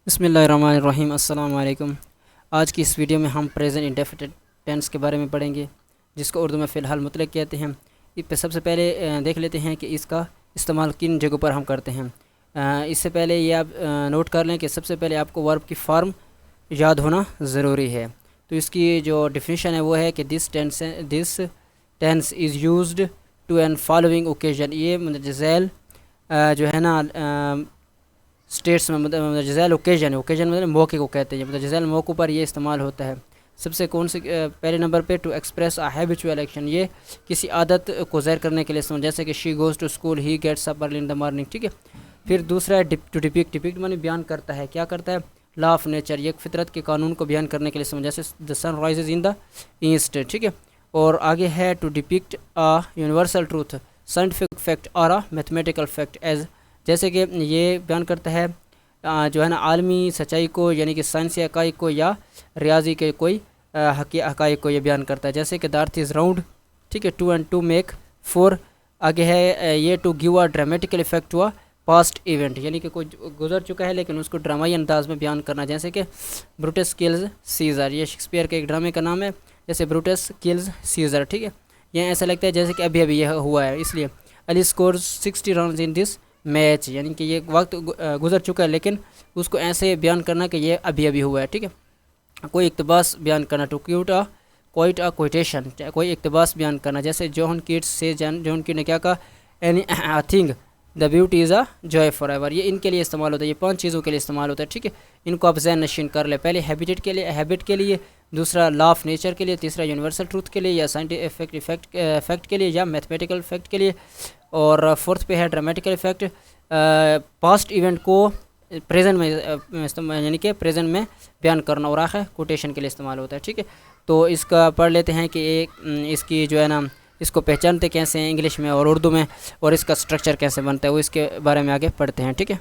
بسم اللہ الرحمن الرحیم، السلام علیکم۔ آج کی اس ویڈیو میں ہم پریزنٹ انڈیفینٹ ٹینس کے بارے میں پڑھیں گے، جس کو اردو میں فی الحال مطلق کہتے ہیں۔ اس پہ سب سے پہلے دیکھ لیتے ہیں کہ اس کا استعمال کن جگہوں پر ہم کرتے ہیں۔ اس سے پہلے یہ آپ نوٹ کر لیں کہ سب سے پہلے آپ کو ورب کی فارم یاد ہونا ضروری ہے۔ تو اس کی جو ڈیفینیشن ہے وہ ہے کہ this tense is used to an following occasion. یہ مندرجہ ذیل جو ہے نا اسٹیٹس میں مندرجہ ذیل اوکیزن مطلب موقع کو کہتے ہیں۔ مندرجہ ذیل موقعوں پر یہ استعمال ہوتا ہے۔ سب سے کون سے پہلے نمبر پہ to express a habitual action, یہ کسی عادت کو ظاہر کرنے کے لیے استعمال، جیسے کہ she goes to school, he gets up early in the morning, ٹھیک ہے۔ پھر دوسرا ہے ٹو ڈپکٹ معنی بیان کرتا ہے، کیا کرتا ہے؟ لا آف نیچر، یہ فطرت کے قانون کو بیان کرنے کے لیے استعمال، جیسے دا سن رائزز ان دا ایسٹ، ٹھیک ہے۔ اور آگے ہے to depict a universal truth, scientific fact اور اے میتھمیٹیکل فیکٹ ایز، جیسے کہ یہ بیان کرتا ہے جو ہے نا عالمی سچائی کو، یعنی کہ سائنسی حقائق کو یا ریاضی کے کوئی حقائق کو یہ بیان کرتا ہے، جیسے کہ دا ارتھ از راؤنڈ، ٹھیک ہے، 2 and 2 make 4۔ آگے ہے یہ ٹو گیو اے ڈرامیٹیکل افیکٹ ہوا پاسٹ ایونٹ، یعنی کہ کوئی گزر چکا ہے لیکن اس کو ڈرامائی انداز میں بیان کرنا، جیسے کہ بروٹس کلز سیزر، یہ شیکسپیئر کے ایک ڈرامے کا نام ہے، جیسے بروٹس کلز سیزر، ٹھیک ہے۔ یہ ایسا لگتا ہے جیسے کہ ابھی ابھی یہ ہوا ہے، اس لیے Ali scores 60 runs in this match, یعنی کہ یہ وقت گزر چکا ہے لیکن اس کو ایسے بیان کرنا کہ یہ ابھی ابھی ہوا ہے، ٹھیک ہے۔ کوئی اقتباس بیان کرنا، ٹو کوئٹ کوئٹیشن، کوئی اقتباس بیان کرنا، جیسے جوہن کیٹس سے جوہن کیٹ نے کیا کہا؟ Any thing the beauty is a joy for ever, یہ ان کے لیے استعمال ہوتا ہے، یہ 5 چیزوں کے لیے استعمال ہوتا ہے، ٹھیک ہے۔ ان کو آپ ذہن نشین کر لیں، پہلے ہیبٹ کے لیے، دوسرا لا آف نیچر کے لیے، تیسرا یونیورسل ٹروتھ کے لیے یا سائنٹیفک فیکٹ کے لیے یا میتھمیٹیکل فیکٹ کے لیے، اور فورتھ پہ ہے ڈرامیٹیکل افیکٹ، پاسٹ ایونٹ کو پریزنٹ میں یعنی کہ پریزنٹ میں بیان کرنا، اور آخر کوٹیشن کے لیے استعمال ہوتا ہے، ٹھیک ہے۔ تو اس کا پڑھ لیتے ہیں کہ ایک اس کی جو ہے نا اس کو پہچانتے کیسے ہیں انگلش میں اور اردو میں، اور اس کا اسٹرکچر کیسے بنتا ہے وہ اس کے بارے میں آگے پڑھتے ہیں، ٹھیک ہے۔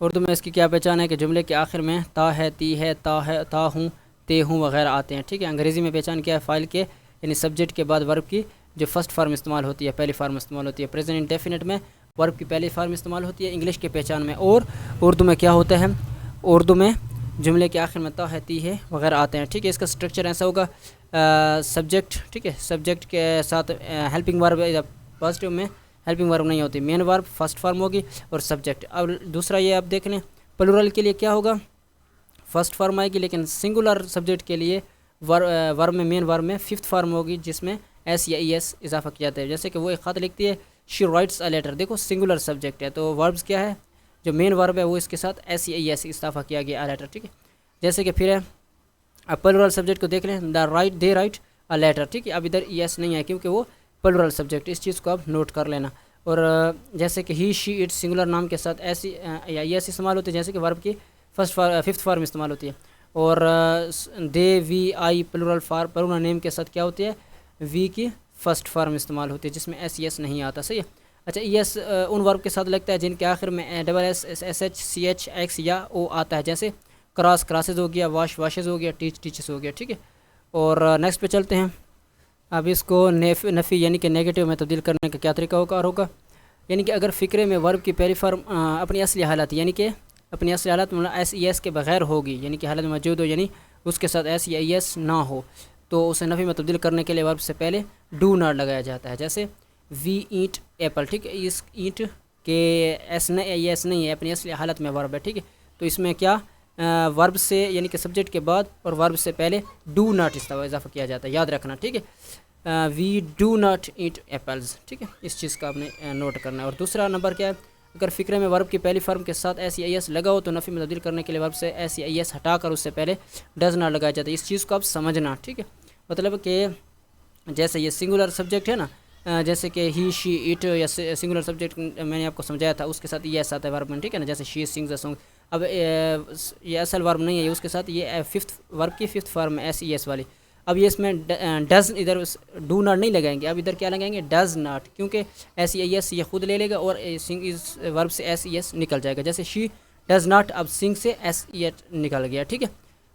اردو میں اس کی کیا پہچان ہے کہ جملے کے آخر میں تا ہے، تی ہے، تا ہوں، تے ہوں وغیرہ آتے ہیں، ٹھیک ہے۔ انگریزی میں پہچان کیا ہے؟ فائل کے یعنی سبجیکٹ کے بعد ورب کی جو فرسٹ فارم استعمال ہوتی ہے، پہلی فارم استعمال ہوتی ہے۔ پریزنٹ انڈیفینٹ میں ورب کی پہلی فارم استعمال ہوتی ہے انگلش کے پہچان میں، اور اردو میں کیا ہوتا ہے؟ اردو میں جملے کے آخر میں تا ہے، تی ہے وغیرہ آتے ہیں، ٹھیک ہے۔ اس کا اسٹرکچر ایسا ہوگا، سبجیکٹ، ٹھیک ہے، سبجیکٹ کے ساتھ ہیلپنگ ورب، پازیٹیو میں ہیلپنگ ورب نہیں ہوتی، مین ورب فرسٹ فارم ہوگی اور سبجیکٹ۔ اب دوسرا یہ آپ دیکھ لیں، پلورل کے لیے کیا ہوگا؟ فرسٹ فارم آئے گی، لیکن سنگولر سبجیکٹ کے لیے ورب میں مین ورب میں ففتھ فارم ہوگی، جس میں ایس یا ای ایس اضافہ کیا جاتا ہے، جیسے کہ وہ ایک خط لکھتی ہے، شی رائٹس اے لیٹر، دیکھو سنگولر سبجیکٹ ہے تو وربز کیا ہے؟ جو مین ورب ہے وہ اس کے ساتھ ایس یا ای ایس اضافہ کیا گیا اے لیٹر، ٹھیک ہے۔ جیسے کہ پھر ہے اب پلورل سبجیکٹ کو دیکھ لیں، دے رائٹ اے لیٹر، ٹھیک ہے۔ اب ادھر ای ایس نہیں ہے کیونکہ وہ پلورل سبجیکٹ، اس چیز کو آپ نوٹ کر لینا۔ اور جیسے کہ ہی، شی، اٹ سنگولر نام کے ساتھ ایس یا ای ایس استعمال ہوتے ہیں، جیسے کہ ورب کی ففتھ فارم استعمال ہوتی ہے۔ اور دے، وی، آئی پلورل نیم کے ساتھ کیا ہوتی ہے؟ وی کی فرسٹ فارم استعمال ہوتی ہے، جس میں ایس ای ایس نہیں آتا، صحیح ہے۔ اچھا، ای ایس ان ورب کے ساتھ لگتا ہے جن کے آخر میں double S, S H, C H, X یا او آتا ہے، جیسے کراسز ہو گیا، واشز ہو گیا، ٹیچز ہو گیا، ٹھیک ہے۔ اور نیکسٹ پہ چلتے ہیں۔ اب اس کو نفی یعنی کہ نیگیٹو میں تبدیل کرنے کا کیا طریقہ ہوگا؟ یعنی کہ اگر فقرے میں ورب کی پہلی فارم اپنی اصلی حالت، یعنی کہ اپنی اصلی حالت میں ایس ای ایس کے بغیر ہوگی، یعنی کہ حالت موجود ہو، یعنی اس کے ساتھ ایس یا ای ایس نہ ہو، تو اسے نفی میں تبدیل کرنے کے لیے ورب سے پہلے ڈو ناٹ لگایا جاتا ہے، جیسے وی ایٹ ایپل، ٹھیک ہے۔ اس ایٹ کے ایس نہیں ہے، اپنی اصلی حالت میں ورب ہے، ٹھیک ہے۔ تو اس میں کیا ورب سے یعنی کہ سبجیکٹ کے بعد اور ورب سے پہلے ڈو ناٹ اضافہ کیا جاتا ہے، یاد رکھنا، ٹھیک ہے۔ We do not eat apples, ٹھیک ہے، اس چیز کا آپ نے نوٹ کرنا ہے۔ اور دوسرا نمبر کیا ہے؟ اگر فقرے میں ورب کی پہلی فارم کے ساتھ ایس یا ای ایس لگا ہو تو نفی میں تبدیل کرنے کے لیے ورب سے ایس یا ای ایس ہٹا کر اس سے پہلے ڈز ناٹ لگایا جاتا ہے، اس چیز کو آپ سمجھنا، ٹھیک ہے۔ مطلب کہ جیسے یہ سنگولر سبجیکٹ ہے نا، جیسے کہ ہی، شی، اٹ، یا سنگولر سبجیکٹ میں نے آپ کو سمجھایا تھا، اس کے ساتھ ای ایس آتا ہے ورب میں، ٹھیک ہے نا، جیسے شی سنگز اے سانگ۔ اب یہ اصل ورب نہیں ہے، اس کے ساتھ یہ ورب کی ففتھ فارم ہے ایس ای ایس والی۔ اب یہ اس میں ڈز، ادھر ڈو ناٹ نہیں لگائیں گے، اب ادھر کیا لگائیں گے؟ ڈز ناٹ، کیونکہ ایس ای ایس یہ خود لے لے گا اور ورب سے ایس ای ایس نکل جائے گا، جیسے شی ڈز ناٹ، اب سنگ سے ایس ای ایس نکل گیا، ٹھیک ہے۔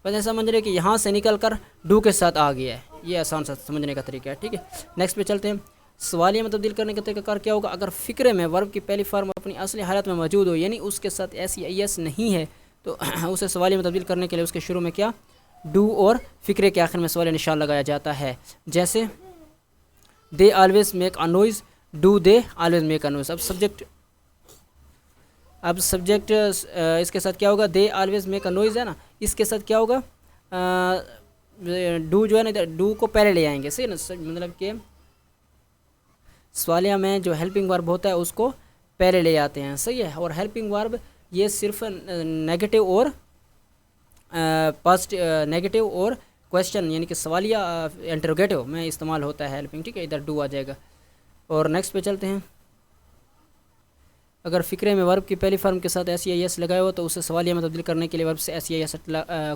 بس ایسا سمجھ رہے کہ یہاں سے نکل کر ڈو کے ساتھ آ گیا ہے، یہ آسان سا سمجھنے کا طریقہ ہے، ٹھیک ہے۔ نیکسٹ پہ چلتے ہیں۔ سوالیہ میں تبدیل کرنے کا طریقہ کار کیا ہوگا؟ اگر فقرے میں ورب کی پہلی فارم اپنی اصلی حالت میں موجود ہو، یعنی اس کے ساتھ ایس یا ای ایس نہیں ہے، تو اسے سوالیہ میں تبدیل کرنے کے لیے اس کے شروع میں کیا ڈو اور فقرے کے آخر میں سوالیہ نشان لگایا جاتا ہے. جیسے they always make a noise, do they always make a noise. اب سبجیکٹ اس کے ساتھ کیا ہوگا، they always make a noise ہے نا، اس کے ساتھ کیا ہوگا ڈو جو ہے نا ڈو کو پہلے لے آئیں گے. صحیح نا، مطلب کہ سوالیہ میں جو ہیلپنگ ورب ہوتا ہے اس کو پہلے لے آتے ہیں. صحیح ہے. اور ہیلپنگ ورب یہ صرف نیگیٹو اور نیگیٹو اور کویشچن یعنی کہ سوالیہ انٹروگیٹو میں استعمال ہوتا ہے ہیلپنگ. ٹھیک ہے، ادھر ڈو آ جائے گا. اور نیکسٹ پہ چلتے ہیں. اگر فقرے میں ورب کی پہلی فارم کے ساتھ ایس یا یس لگایا ہو تو اسے سوالیہ میں تبدیل کرنے کے لیے ورب سے ایس یا یس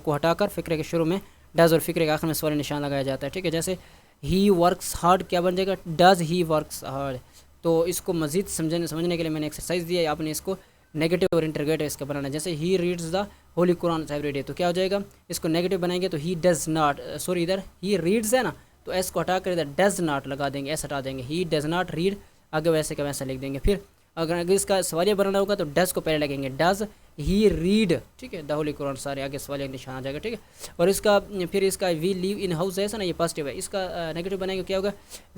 کو ہٹا کر فقرے کے شروع میں ڈز اور فقرے کے آخر میں سوالیہ نشان لگایا جاتا ہے. ٹھیک ہے، جیسے ہی ورکس ہارڈ کیا بن جائے گا، ڈز ہی ورکس ہارڈ. تو اس کو مزید سمجھنے کے لیے میں نے ایکسرسائز دی ہے، آپ نے اس کو نیگیٹو اور انٹرگیٹو اس کا بنانا ہے. جیسے ہی reads the Holi Quran every day, تو کیا ہو جائے گا، اس کو نیگیٹو بنائیں گے تو ہی ڈز ناٹ، سوری ادھر ہی ریڈز ہے نا تو ایس کو ہٹا کر ادھر ڈز ناٹ لگا دیں گے، ایس ہٹا دیں گے، ہی ڈز ناٹ ریڈ، آگے ویسے کا ویسا لکھ دیں گے. پھر اگر اس کا سوالیہ بنانا ہوگا تو ڈز کو پہلے لگیں گے، ڈز ہی ریڈ. ٹھیک ہے، دا ہولی قرآن سارے آگے سوالیہ نشان آ جائے گا. ٹھیک ہے. اور اس کا پھر اس کا وی لیو ان ہاؤس ہے نا، یہ پازیٹیو ہے، اس کا نیگیٹو بنائیں گے کیا ہوگا،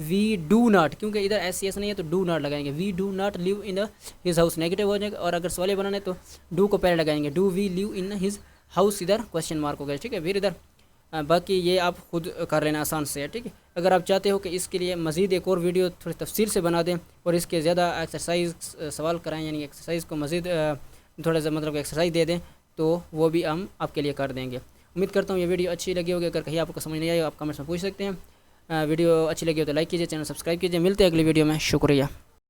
وی ڈو ناٹ، کیونکہ ادھر ایس سی ایس نہیں ہے تو ڈو ناٹ لگائیں گے، we do not leave in his house, negative ہو جائے گا. اور اگر سوالیہ بنانا ہے تو ڈو کو پہلے لگائیں گے، do we live in his house, ادھر کویشچن مارک ہو گیا. ٹھیک ہے. پھر ادھر باقی یہ آپ خود کر لینا آسان سے ہے. ٹھیک ہے. اگر آپ چاہتے ہو کہ اس کے لیے مزید ایک اور ویڈیو تھوڑی تفصیل سے بنا دیں اور اس کے زیادہ ایکسرسائز سوال کرائیں، یعنی ایکسرسائز کو مزید تھوڑا سا مطلب ایکسرسائز دے دیں، تو وہ بھی ہم آپ کے لیے کر دیں گے. امید کرتا ہوں یہ ویڈیو اچھی لگی ہوگی. اگر کہیں آپ کو سمجھ نہیں آئی ہو آپ کمنٹس میں پوچھ سکتے ہیں. ویڈیو اچھی لگی ہو تو لائک کیجیے، چینل سبسکرائب کیجیے. ملتے ہیں اگلی ویڈیو میں. شکریہ.